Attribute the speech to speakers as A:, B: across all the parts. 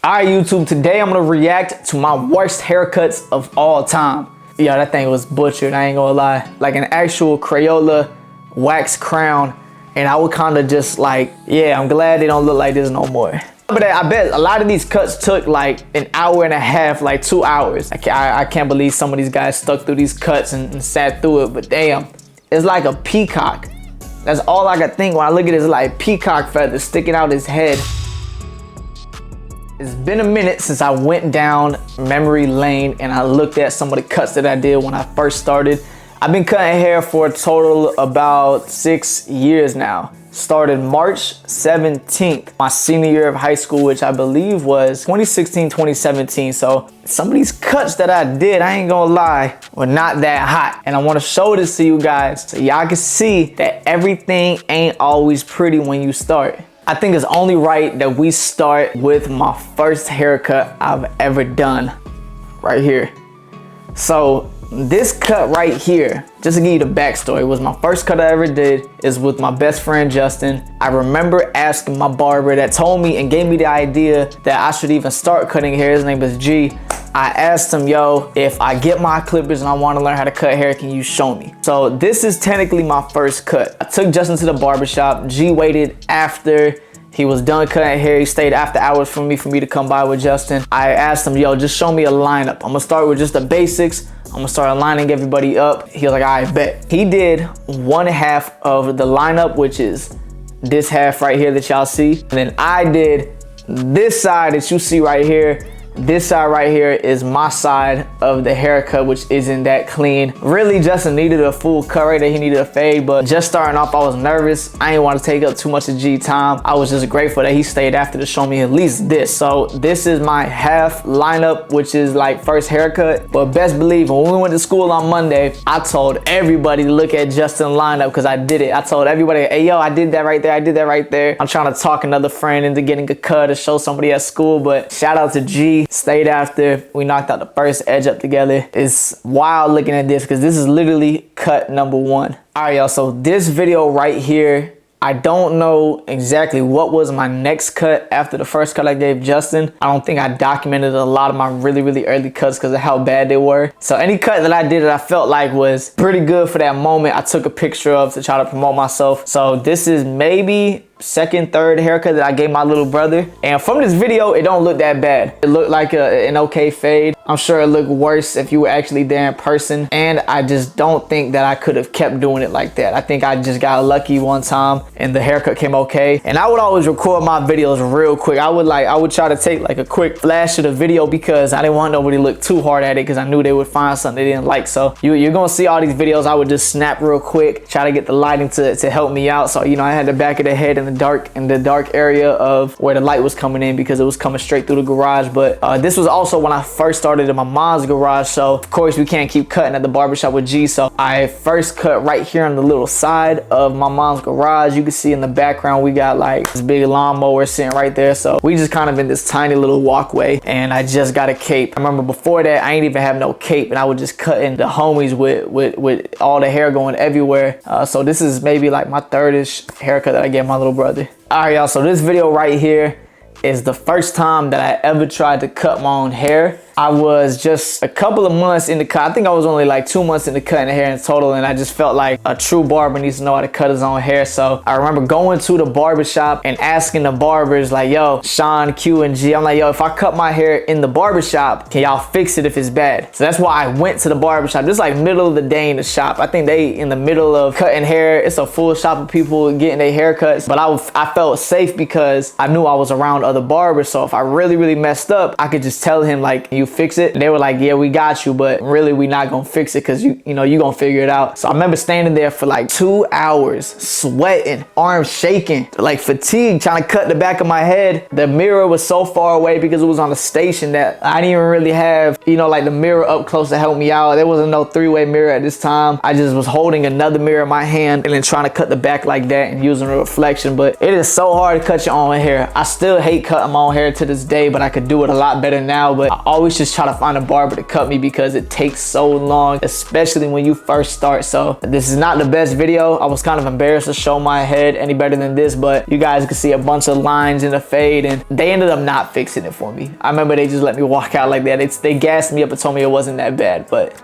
A: Alright YouTube, today I'm gonna react to my worst haircuts of all time. Yeah, that thing was butchered, I ain't gonna lie. Like an actual Crayola wax crown. And I would kind of just like, yeah, I'm glad they don't look like this no more. But I bet a lot of these cuts took like an hour and a half, like 2 hours. I can't believe some of these guys stuck through these cuts and sat through it, but damn. It's like a peacock. That's all I could think when I look at it, is like peacock feathers sticking out his head. It's been a minute since I went down memory lane and I looked at some of the cuts that I did when I first started. I've been cutting hair for a total about 6 years now. Started March 17th, my senior year of high school, which I believe was 2016, 2017. So some of these cuts that I did, I ain't gonna lie, were not that hot. And I wanna show this to you guys so y'all can see that everything ain't always pretty when you start. I think it's only right that we start with my first haircut I've ever done, right here. So this cut right here, just to give you the backstory, was my first cut I ever did. Is with my best friend Justin. I remember asking my barber that told me and gave me the idea that I should even start cutting hair. His name is G. I asked him, yo, if I get my clippers and I want to learn how to cut hair, can you show me? So this is technically my first cut. I took Justin to the barbershop. G waited after he was done cutting hair. He stayed after hours for me to come by with Justin. I asked him, yo, just show me a lineup. I'm gonna start with just the basics. I'm gonna start lining everybody up. He was like, I bet. He did 1/2 of the lineup, which is this half right here that y'all see. And then I did this side that you see right here. This side right here is my side of the haircut, which isn't that clean. Really, Justin needed a full cut right there. He needed a fade, but just starting off, I was nervous. I didn't want to take up too much of G time. I was just grateful that he stayed after to show me at least this. So this is my half lineup, which is like first haircut. But best believe, when we went to school on Monday, I told everybody to look at Justin's lineup because I did it. I told everybody, hey, yo, I did that right there. I did that right there. I'm trying to talk another friend into getting a cut to show somebody at school, but shout out to G. Stayed after. We knocked out the first edge up together. It's wild looking at this because this is literally cut number 1. All right, y'all, so this video right here, I don't know exactly what was my next cut after the first cut I gave Justin. I don't think I documented a lot of my really early cuts because of how bad they were. So any cut that I did that I felt like was pretty good for that moment, I took a picture of to try to promote myself. So this is maybe second, third haircut that I gave my little brother. And from this video, it don't look that bad. It looked like an okay fade. I'm sure it looked worse if you were actually there in person. And I just don't think that I could have kept doing it like that. I think I just got lucky one time and the haircut came okay. And I would always record my videos real quick. I would try to take like a quick flash of the video because I didn't want nobody to look too hard at it because I knew they would find something they didn't like. So you're gonna see all these videos. I would just snap real quick, try to get the lighting to help me out. So, you know, I had the back of the head in the dark area of where the light was coming in because it was coming straight through the garage. But this was also when I first started in my mom's garage. So of course we can't keep cutting at the barbershop with G. So I first cut right here on the little side of my mom's garage. You can see in the background we got like this big lawnmower sitting right there. So we just kind of in this tiny little walkway and I just got a cape. I remember before that I ain't even have no cape and I would just cut in the homies with all the hair going everywhere. So this is maybe like my third-ish haircut that I gave my little brother. All right, y'all, so this video right here is the first time that I ever tried to cut my own hair. I was just a couple of months in the cut. I think I was only like 2 months into cutting hair in total, and I just felt like a true barber needs to know how to cut his own hair. So I remember going to the barbershop and asking the barbers like, yo, Sean, Q, and G, I'm like, yo, if I cut my hair in the barbershop, can y'all fix it if it's bad? So that's why I went to the barbershop. Just like middle of the day in the shop. I think they in the middle of cutting hair. It's a full shop of people getting their haircuts. But I felt safe because I knew I was around other barbers. So if I really messed up, I could just tell him like, you fix it. And they were like, yeah, we got you, but really we not gonna fix it because you know you gonna figure it out. So I remember standing there for like 2 hours, sweating, arms shaking, like fatigued, trying to cut the back of my head. The mirror was so far away because it was on a station that I didn't even really have, you know, like the mirror up close to help me out. There wasn't no 3-way mirror at this time. I just was holding another mirror in my hand and then trying to cut the back like that and using a reflection. But it is so hard to cut your own hair. I still hate cutting my own hair to this day, but I could do it a lot better now. But I always always just try to find a barber to cut me because it takes so long, especially when you first start. So this is not the best video. I was kind of embarrassed to show my head any better than this, but you guys can see a bunch of lines in the fade, and they ended up not fixing it for me. I remember they just let me walk out like that. They gassed me up and told me it wasn't that bad, but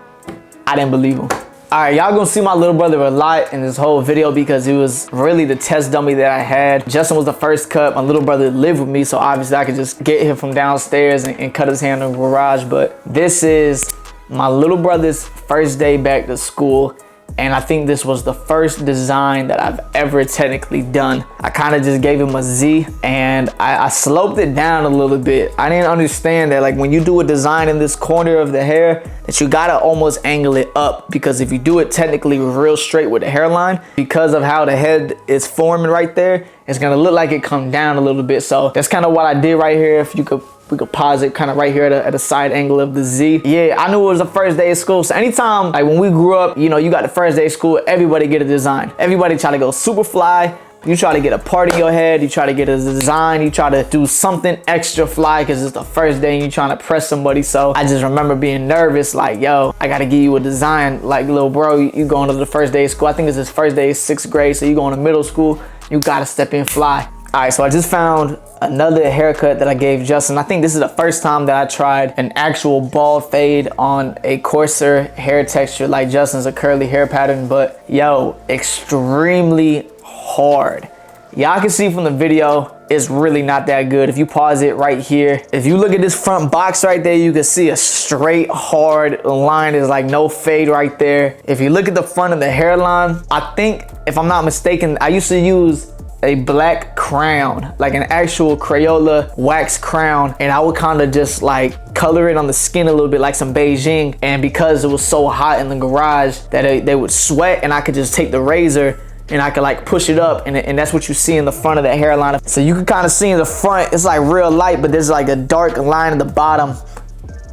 A: I didn't believe them. All right, y'all gonna see my little brother a lot in this whole video because he was really the test dummy that I had. Justin was the first cut. My little brother lived with me, so obviously I could just get him from downstairs and cut his hair in the garage. But this is my little brother's first day back to school. And I think this was the first design that I've ever technically done. I kind of just gave him a Z, and I sloped it down a little bit. I didn't understand that, like, when you do a design in this corner of the hair, that you gotta almost angle it up, because if you do it technically real straight with the hairline, because of how the head is forming right there, it's gonna look like it come down a little bit. So that's kind of what I did right here. If you could, we could pause it kind of right here at a side angle of the Z. Yeah, I knew it was the first day of school. So anytime, like when we grew up, you know, you got the first day of school, everybody get a design. Everybody try to go super fly. You try to get a part in your head. You try to get a design. You try to do something extra fly because it's the first day and you're trying to press somebody. So I just remember being nervous, like, yo, I got to give you a design. Like, little bro, you going to the first day of school. I think it's his first day of 6th grade. So you going to middle school, you got to step in fly. All right, so I just found another haircut that I gave Justin. I think this is the first time that I tried an actual bald fade on a coarser hair texture like Justin's, a curly hair pattern, but yo, extremely hard. Y'all can see from the video, it's really not that good. If you pause it right here, if you look at this front box right there, you can see a straight hard line. There's like no fade right there. If you look at the front of the hairline, I think, if I'm not mistaken, I used to use a black crown, like an actual Crayola wax crown, and I would kind of just like color it on the skin a little bit, like some Beijing. And because it was so hot in the garage that they would sweat, and I could just take the razor and I could like push it up, and that's what you see in the front of the hairline. So you can kind of see in the front, it's like real light, but there's like a dark line at the bottom.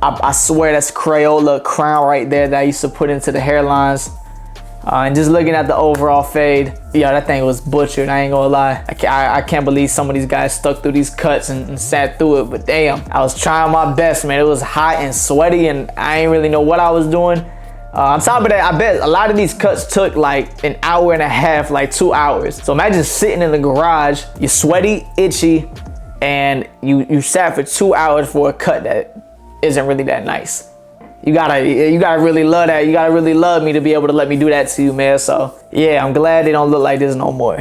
A: I swear that's Crayola crown right there that I used to put into the hairlines. And just looking at the overall fade, yeah, that thing was butchered. I ain't gonna lie. I can't believe some of these guys stuck through these cuts and sat through it, but damn, I was trying my best, man. It was hot and sweaty, and I ain't really know what I was doing. On top of that, I bet a lot of these cuts took like an hour and a half, like 2 hours. So imagine sitting in the garage, you're sweaty, itchy, and you sat for 2 hours for a cut that isn't really that nice. You gotta really love that. You gotta really love me to be able to let me do that to you, man. So yeah, I'm glad they don't look like this no more.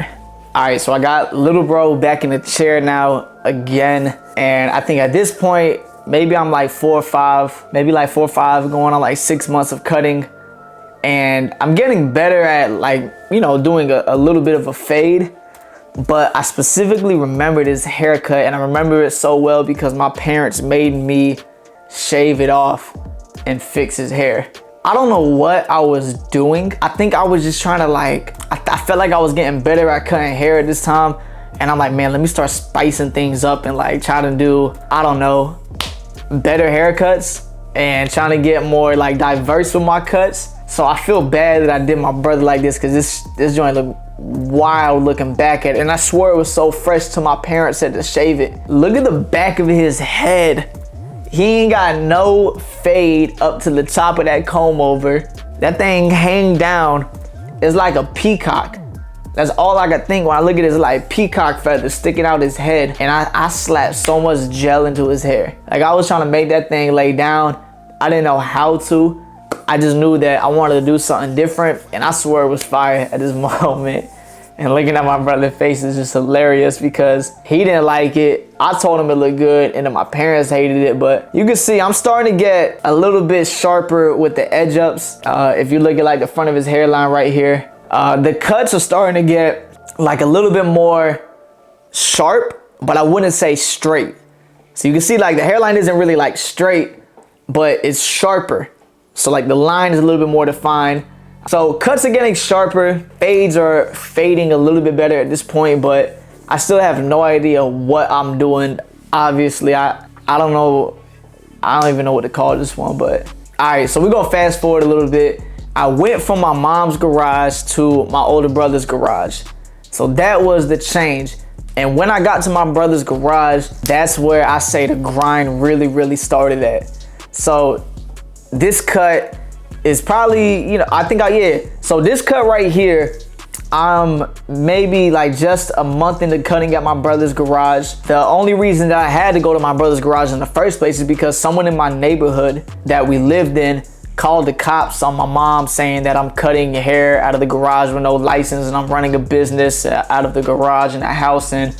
A: All right, so I got little bro back in the chair now again, and I think at this point, maybe I'm like 4 or 5, maybe like 4 or 5, going on like 6 months of cutting, and I'm getting better at, like, you know, doing a little bit of a fade. But I specifically remember this haircut, and I remember it so well because my parents made me shave it off and fix his hair. I don't know what I was doing. I think I was just trying to, like, I felt like I was getting better at cutting hair at this time, and I'm like, man, let me start spicing things up and like try to do, I don't know, better haircuts and trying to get more like diverse with my cuts. So I feel bad that I did my brother like this, because this joint look wild looking back at it, and I swore it was so fresh till my parents said to shave it. Look at the back of his head. He ain't got no fade up to the top of that comb over. That thing hang down. It's like a peacock. That's all I could think when I look at it, is like peacock feathers sticking out his head. And I slapped so much gel into his hair. Like, I was trying to make that thing lay down. I didn't know how to. I just knew that I wanted to do something different, and I swear it was fire at this moment. And looking at my brother's face is just hilarious because he didn't like it. I told him it looked good, and then my parents hated it. But you can see I'm starting to get a little bit sharper with the edge ups. If you look at like the front of his hairline right here, the cuts are starting to get like a little bit more sharp, but I wouldn't say straight. So you can see like the hairline isn't really like straight, but it's sharper. So like the line is a little bit more defined. So cuts are getting sharper, fades are fading a little bit better at this point, but I still have no idea what I'm doing. Obviously, I don't know, I don't even know what to call this one, but all right, so we're gonna fast forward a little bit. I went from my mom's garage to my older brother's garage. So that was the change. And when I got to my brother's garage, that's where I say the grind really started at. So this cut is probably, you know, so this cut right here, I'm maybe like just a month into cutting at my brother's garage. The only reason that I had to go to my brother's garage in the first place is because someone in my neighborhood that we lived in called the cops on my mom saying that I'm cutting hair out of the garage with no license and I'm running a business out of the garage in that house. And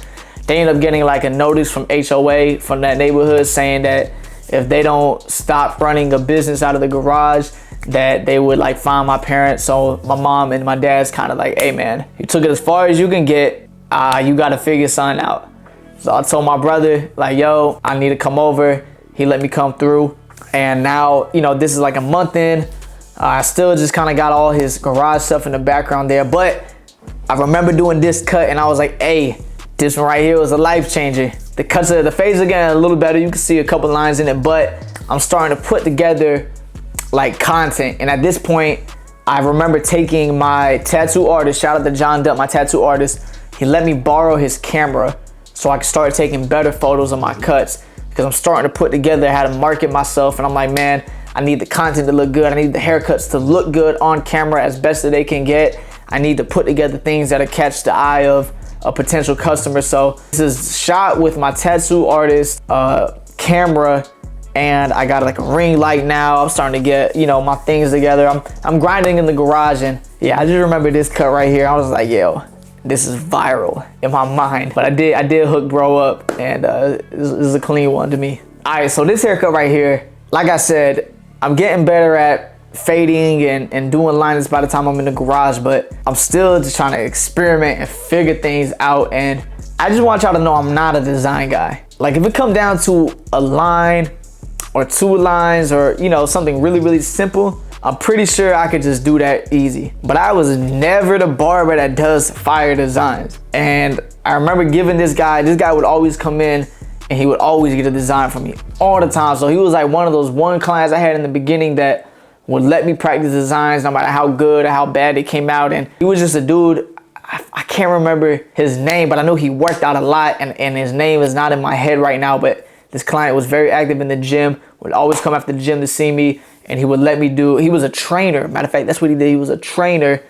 A: they ended up getting like a notice from HOA from that neighborhood saying that if they don't stop running a business out of the garage, that they would like fine my parents. So my mom and my dad's kind of like, hey man, you took it as far as you can get, you gotta figure something out. So I told my brother like, yo, I need to come over. He let me come through. And now, you know, this is like a month in. I still just kind of got all his garage stuff in the background there. But I remember doing this cut and I was like, hey, this one right here was a life changer. The cuts of the fades are getting a little better. You can see a couple lines in it, but I'm starting to put together like content. And at this point, I remember taking my tattoo artist, shout out to John Dutt, my tattoo artist. He let me borrow his camera so I could start taking better photos of my cuts, because I'm starting to put together how to market myself. And I'm like, man, I need the content to look good. I need the haircuts to look good on camera as best that they can get. I need to put together things that'll catch the eye of a potential customer. So this is shot with my tattoo artist camera, and I got like a ring light now. I'm starting to get, you know, my things together. I'm grinding in the garage, and yeah, I just remember this cut right here. I was like, yo, this is viral in my mind. But I did hook bro up, and this is a clean one to me. All right, so this haircut right here, like I said, I'm getting better at fading and doing liners by the time I'm in the garage, but I'm still just trying to experiment and figure things out. And I just want y'all to know I'm not a design guy. Like if it come down to a line or two lines or, you know, something really, really simple, I'm pretty sure I could just do that easy. But I was never the barber that does fire designs. And I remember giving this guy would always come in and he would always get a design from me all the time. So he was like one of those clients I had in the beginning that would let me practice designs no matter how good or how bad they came out. And he was just a dude, I can't remember his name, but I know he worked out a lot, and his name is not in my head right now. But this client was very active in the gym, would always come after the gym to see me, and he would let me do, he was a trainer. Matter of fact, that's what he did. He was a trainer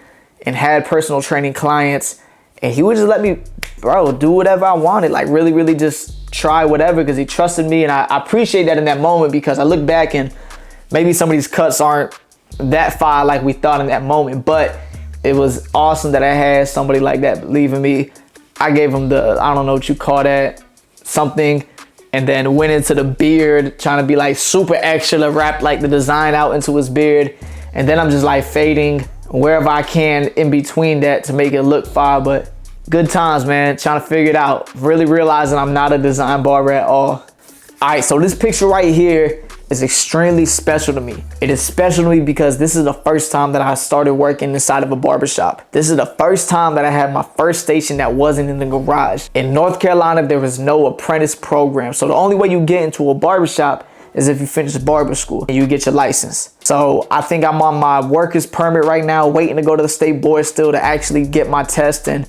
A: and had personal training clients, and he would just let me, bro, do whatever I wanted. Like really, really just try whatever, because he trusted me. And I appreciate that in that moment, because I look back and maybe some of these cuts aren't that fire like we thought in that moment, but it was awesome that I had somebody like that believe in me. I gave him the, I don't know what you call that, something, and then went into the beard, trying to be like super extra to wrap like the design out into his beard. And then I'm just like fading wherever I can in between that to make it look fire. But good times, man, trying to figure it out. Really realizing I'm not a design barber at all. All right, so this picture right here is extremely special to me. It is special to me because this is the first time that I started working inside of a barbershop. This is the first time that I had my first station that wasn't in the garage. In North Carolina, there was no apprentice program. So the only way you get into a barbershop is if you finish barber school and you get your license. So I think I'm on my worker's permit right now, waiting to go to the state board still to actually get my test and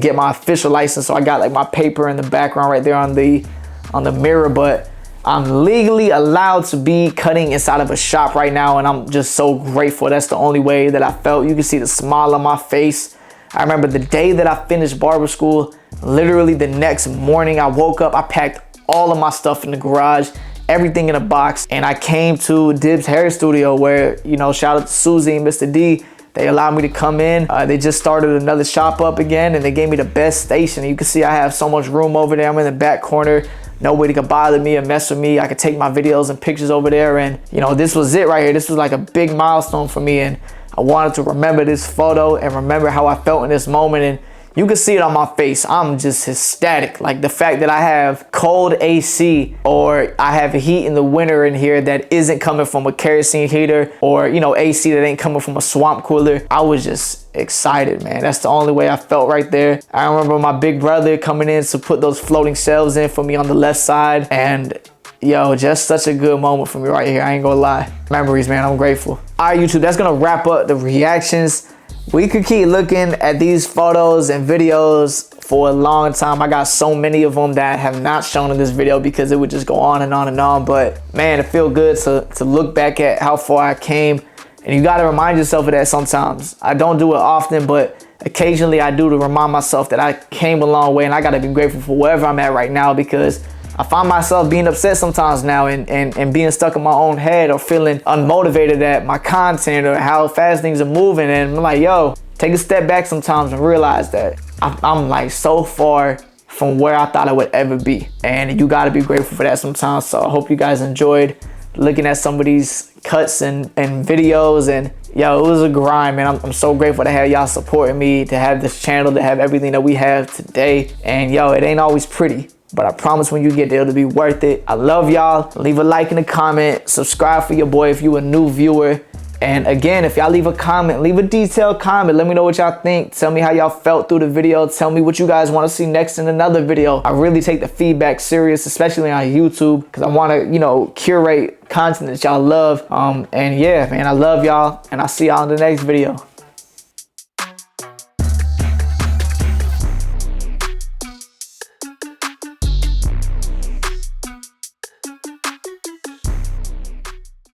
A: get my official license. So I got like my paper in the background right there on the mirror, but I'm legally allowed to be cutting inside of a shop right now, and I'm just so grateful. That's the only way that I felt. You can see the smile on my face. I remember the day that I finished barber school, literally the next morning I woke up, I packed all of my stuff in the garage, everything in a box, and I came to Dibs Hair Studio where, you know, shout out to Susie and Mr. D. They allowed me to come in. They just started another shop up again, and they gave me the best station. You can see I have so much room over there. I'm in the back corner. Nobody could bother me or mess with me. I could take my videos and pictures over there. And, you know, this was it right here. This was like a big milestone for me. And I wanted to remember this photo and remember how I felt in this moment. And you can see it on my face. I'm just ecstatic. Like the fact that I have cold AC, or I have heat in the winter in here that isn't coming from a kerosene heater, or, you know, AC that ain't coming from a swamp cooler. I was just excited, man. That's the only way I felt right there. I remember my big brother coming in to put those floating shelves in for me on the left side. And yo, just such a good moment for me right here. I ain't gonna lie. Memories, man. I'm grateful. All right, YouTube, that's gonna wrap up the reactions. we could keep looking at these photos and videos for a long time. I got so many of them that I have not shown in this video because it would just go on and on and on. But man, it feels good to look back at how far I came. And you got to remind yourself of that sometimes. I don't do it often, but occasionally I do, to remind myself that I came a long way, and I got to be grateful for wherever I'm at right now, because I find myself being upset sometimes now and being stuck in my own head, or feeling unmotivated at my content or how fast things are moving. And I'm like, yo, take a step back sometimes and realize that I'm like so far from where I thought I would ever be. And you got to be grateful for that sometimes. So I hope you guys enjoyed looking at some of these cuts and videos. And yo, it was a grind, man. I'm so grateful to have y'all supporting me, to have this channel, to have everything that we have today. And yo, it ain't always pretty, but I promise when you get there, it'll be worth it. I love y'all. Leave a like in the comment. Subscribe for your boy if you a new viewer. And again, if y'all leave a comment, leave a detailed comment. Let me know what y'all think. Tell me how y'all felt through the video. Tell me what you guys want to see next in another video. I really take the feedback serious, especially on YouTube, because I want to, you know, curate content that y'all love. And yeah, man, I love y'all, and I'll see y'all in the next video.